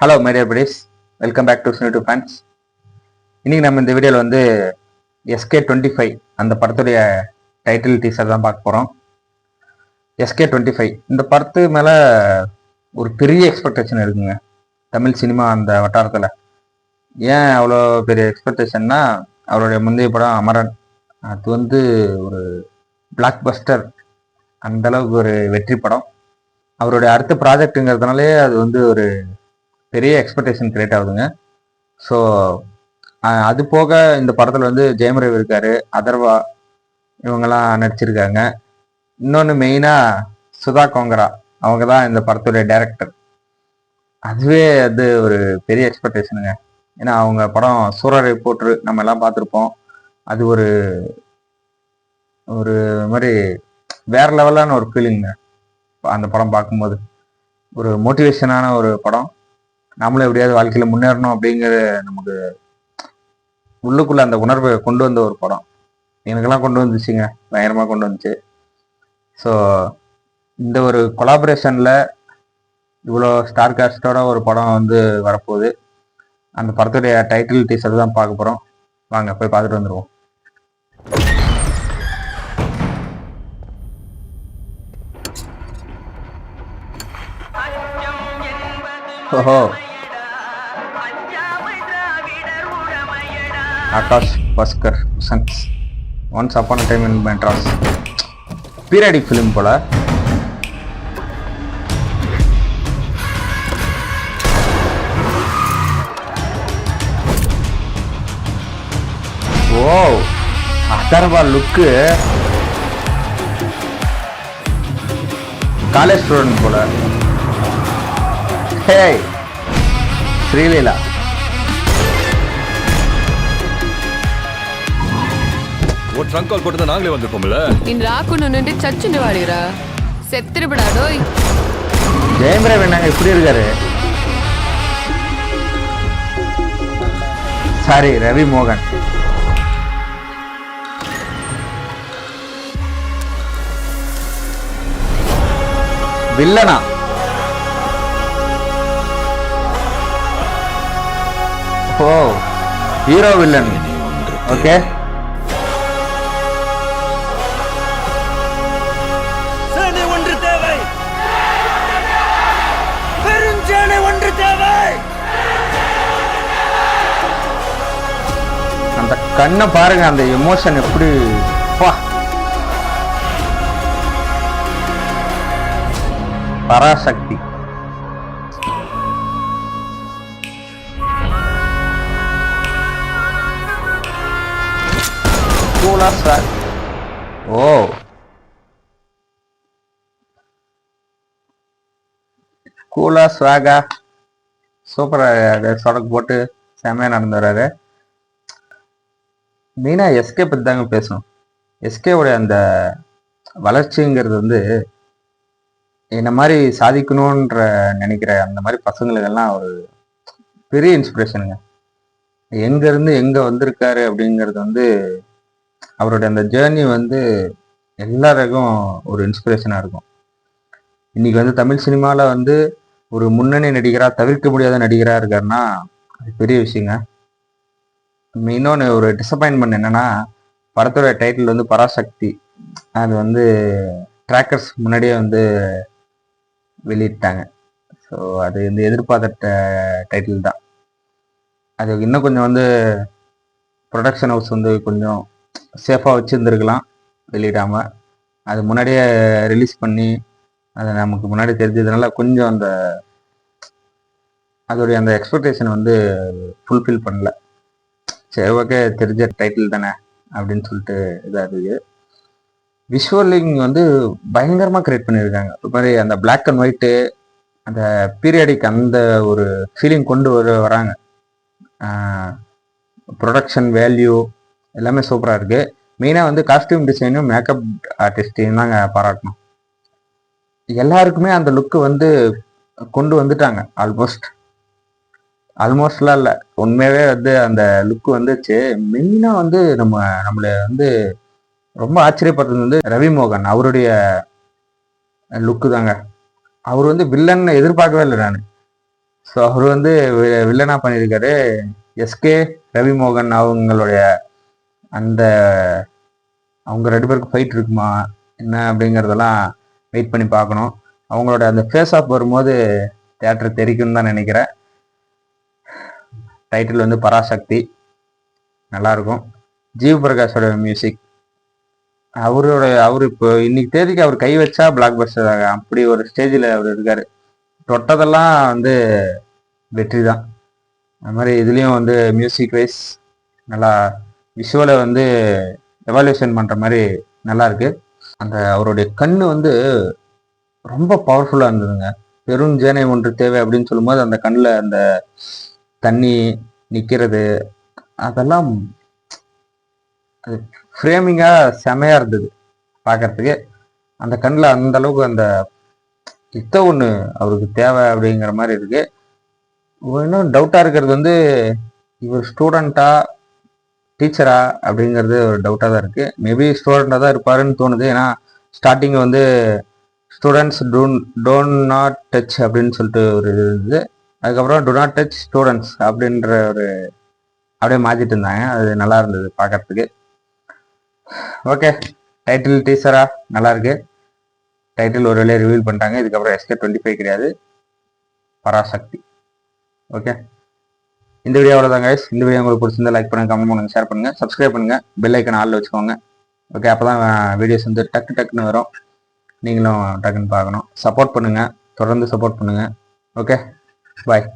Hello my dear buddies, welcome back to Cine to Fans. இன்னைக்கு நம்ம இந்த வீடியோவில் வந்து SK25 அந்த படத்துடைய டைட்டில் டீசர் தான் பார்க்க போகிறோம். SK25 இந்த படத்து மேலே ஒரு பெரிய எக்ஸ்பெக்டேஷன் இருக்குங்க தமிழ் சினிமா அந்த வட்டாரத்தில். ஏன் அவ்வளோ பெரிய எக்ஸ்பெக்டேஷன்னா, அவருடைய முந்தைய படம் அமரன், அது வந்து ஒரு பிளாக் பஸ்டர், அந்தளவுக்கு ஒரு வெற்றி படம். அவருடைய அடுத்த ப்ராஜெக்ட்டுங்கிறதுனாலே அது வந்து ஒரு பெரிய எக்ஸ்பெக்டேஷன் கிரியேட் ஆகுதுங்க. ஸோ அது போக இந்த படத்தில் வந்து ஜெயம் ரவி இருக்காரு, அதர்வா இவங்கெல்லாம் நடிச்சிருக்காங்க. இன்னொன்று மெயினாக சுதா கோங்கரா, அவங்க தான் இந்த படத்துடைய டைரக்டர். அதுவே அது ஒரு பெரிய எக்ஸ்பெக்டேஷனுங்க. ஏன்னா அவங்க படம் சூரரை ரிப்போர்ட்ரு நம்ம எல்லாம் பார்த்துருப்போம். அது ஒரு ஒரு மாதிரி வேற லெவலான ஒரு ஃபீலிங்க அந்த படம் பார்க்கும்போது. ஒரு மோட்டிவேஷனான ஒரு படம். நம்மளும் எப்படியாவது வாழ்க்கையில் முன்னேறணும் அப்படிங்கிற நமக்கு உள்ளுக்குள்ள அந்த உணர்வை கொண்டு வந்த ஒரு படம். எனக்கெல்லாம் கொண்டு வந்துச்சுங்க, பயங்கரமாக கொண்டு வந்துச்சு. ஸோ இந்த ஒரு கொலாபரேஷனில் இவ்வளோ ஸ்டார் காஸ்டோட ஒரு படம் வந்து வரப்போகுது. அந்த படத்துடைய டைட்டில் டீசர் தான் பார்க்க போகிறோம். வாங்க போய் பார்த்துட்டு வந்துடுவோம். ஓஹோ, Akash Bhaskar sons, once upon time in Madras. Periodic film போல. ஓ, அதர்வா லுக்கு காலேஜ் ஸ்டூடெண்ட் போல. ஹே ஸ்ரீலீலா, ஒரு ட்ரங்க் கால் போட்டு நாங்களே வந்திருப்போம்ல. இன் ராக்குன்னு நின்று சச்சுன்னு வாடுகிறா செத்துருப்படாடோய். ஜெயம் ரவி நாங்க இப்படி இருக்காரு. சாரி, ரவி மோகன். வில்லனா? ஓ, ஹீரோ வில்லன். ஓகே, அந்த கண்ணை பாருங்க, அந்த எமோஷன் எப்படி. பராசக்தி. ஓ, கூலா ஸ்வாகா சூப்பரா சொடக்கு போட்டு செமையா நடந்து வர்றாரு. மெயினா எஸ்கே பத்தி தாங்க பேசணும். எஸ்கேவுடைய அந்த வளர்ச்சிங்கிறது வந்து என்ன மாதிரி சாதிக்கணுன்ற நினைக்கிற அந்த மாதிரி பசங்களுக்கெல்லாம் ஒரு பெரிய இன்ஸ்பிரேஷனுங்க. எங்க இருந்து எங்க வந்திருக்காரு அப்படிங்கிறது வந்து அவருடைய அந்த ஜேர்னி வந்து எல்லாருக்கும் ஒரு இன்ஸ்பிரேஷனா இருக்கும். இன்னைக்கு வந்து தமிழ் சினிமால வந்து ஒரு முன்னணி நடிகரா, தவிர்க்க முடியாத நடிகரா இருக்காருன்னா அது பெரிய விஷயங்க. இன்னொன்று ஒரு டிசப்பாயின்மெண்ட் என்னன்னா, படத்தோட டைட்டில் வந்து பராசக்தி. அது வந்து ட்ராக்கர்ஸ் முன்னாடியே வந்து வெளியிட்டாங்க. ஸோ அது வந்து எதிர்பார்த்த டைட்டில் தான். அது இன்னும் கொஞ்சம் வந்து ப்ரொடக்ஷன் ஹவுஸ் வந்து கொஞ்சம் சேஃபாக வச்சுருந்துருக்கலாம் வெளியிடாமல். அது முன்னாடியே ரிலீஸ் பண்ணி அதை நமக்கு முன்னாடி தெரிஞ்சதுனால கொஞ்சம் அந்த அதோடைய அந்த எக்ஸ்பெக்டேஷன் வந்து ஃபுல்ஃபில் பண்ணல. சரி, ஓகே, தெரிஞ்ச டைட்டில் தானே அப்படின்னு சொல்லிட்டு இதாக இருக்குது. விஷுவலிங் வந்து பயங்கரமாக கிரியேட் பண்ணியிருக்காங்க. ஒரு மாதிரி அந்த பிளாக் அண்ட் ஒயிட்டு, அந்த பீரியாடிக் அந்த ஒரு ஃபீலிங் கொண்டு வராங்க. ப்ரொடக்ஷன் வேல்யூ எல்லாமே சூப்பராக இருக்குது. மெயினாக வந்து காஸ்டியூம் டிசைனும் மேக்கப் ஆர்டிஸ்டையும் தாங்க பாராட்டணும். எல்லாருக்குமே அந்த லுக்கு வந்து கொண்டு வந்துட்டாங்க. ஆல்மோஸ்ட்லாம் இல்லை, உண்மையாகவே வந்து அந்த லுக்கு வந்துச்சு. மெயினாக வந்து நம்மளை வந்து ரொம்ப ஆச்சரியப்படுறது வந்து ரவி மோகன், அவருடைய லுக்கு தாங்க. அவர் வந்து வில்லன் எதிர்பார்க்கவே இல்லை நான். ஸோ அவர் வந்து வில்லனா பண்ணியிருக்காரு. எஸ்கே ரவிமோகன் அவங்களுடைய அந்த அவங்க 2 பேருக்கு ஃபைட் இருக்குமா என்ன அப்படிங்கிறதெல்லாம் வெயிட் பண்ணி பார்க்கணும். அவங்களோட அந்த ஃபேஸ் ஆஃப் வரும்போது தியேட்டர் தெரிக்கும்னு தான் நினைக்கிறேன். டைட்டில் வந்து பராசக்தி, நல்லாயிருக்கும். ஜீவ் பிரகாஷோட மியூசிக், அவர் இப்போ இன்னைக்கு தேதிக்கு அவர் கை வச்சா பிளாக் பஸ்டர் ஆகும், அப்படி ஒரு ஸ்டேஜில் அவர் இருக்காரு. தொட்டதெல்லாம் வந்து வெற்றி தான். அது மாதிரி இதுலேயும் வந்து மியூசிக் வைஸ் நல்லா விஷுவலை வந்து எவாலுவேஷன் பண்ணுற மாதிரி நல்லா இருக்கு. அந்த அவருடைய கண்ணு வந்து ரொம்ப பவர்ஃபுல்லாக இருந்ததுங்க. பெருஞ்சேனை ஒன்று தேவை அப்படின்னு சொல்லும்போது அந்த கண்ணில் அந்த தண்ணி நிற்கிறது அதெல்லாம் அது ஃப்ரேமிங்காக செமையாக இருந்தது பார்க்கறதுக்கு. அந்த கண்ணில் அந்த அளவுக்கு அந்த ஒன்று அவருக்கு தேவை அப்படிங்கிற மாதிரி இருக்கு. இன்னும் டவுட்டாக இருக்கிறது வந்து இவர் ஸ்டூடெண்ட்டா டீச்சரா அப்படிங்கிறது ஒரு டவுட்டாக தான் இருக்குது. மேபி ஸ்டூடெண்ட்டாக தான் இருப்பாருன்னு தோணுது. ஏன்னா ஸ்டார்டிங் வந்து ஸ்டூடெண்ட்ஸ் டோன்ட் நாட் டச் அப்படின்னு சொல்லிட்டு ஒரு இது இருந்தது. அதுக்கப்புறம் டு நாட் டச் ஸ்டூடெண்ட்ஸ் அப்படின்ற ஒரு அப்படியே மாற்றிட்டு இருந்தாங்க. அது நல்லா இருந்தது பார்க்கறதுக்கு. ஓகே, டைட்டில் டீசரா நல்லா இருக்கு. டைட்டில் ஒரு வேலையை ரிவீல் பண்ணிட்டாங்க. இதுக்கப்புறம் SK25 கிடையாது, பராசக்தி. ஓகே, இந்த வீடியோ அவ்வளோதான் கைஸ். இந்த வீடியோ உங்களுக்கு பிடிச்சிருந்தா லைக் பண்ணுங்க, கமெண்ட் பண்ணுங்க, ஷேர் பண்ணுங்க, சப்ஸ்கிரைப் பண்ணுங்க, பெல் ஐக்கன் ஆல்ல வச்சுக்கோங்க. ஓகே, அப்போ தான் வீடியோஸ் வந்து டக்குன்னு வரும். நீங்களும் டக்குன்னு பார்க்கணும். சப்போர்ட் பண்ணுங்க, தொடர்ந்து சப்போர்ட் பண்ணுங்க. ஓகே, பாய்.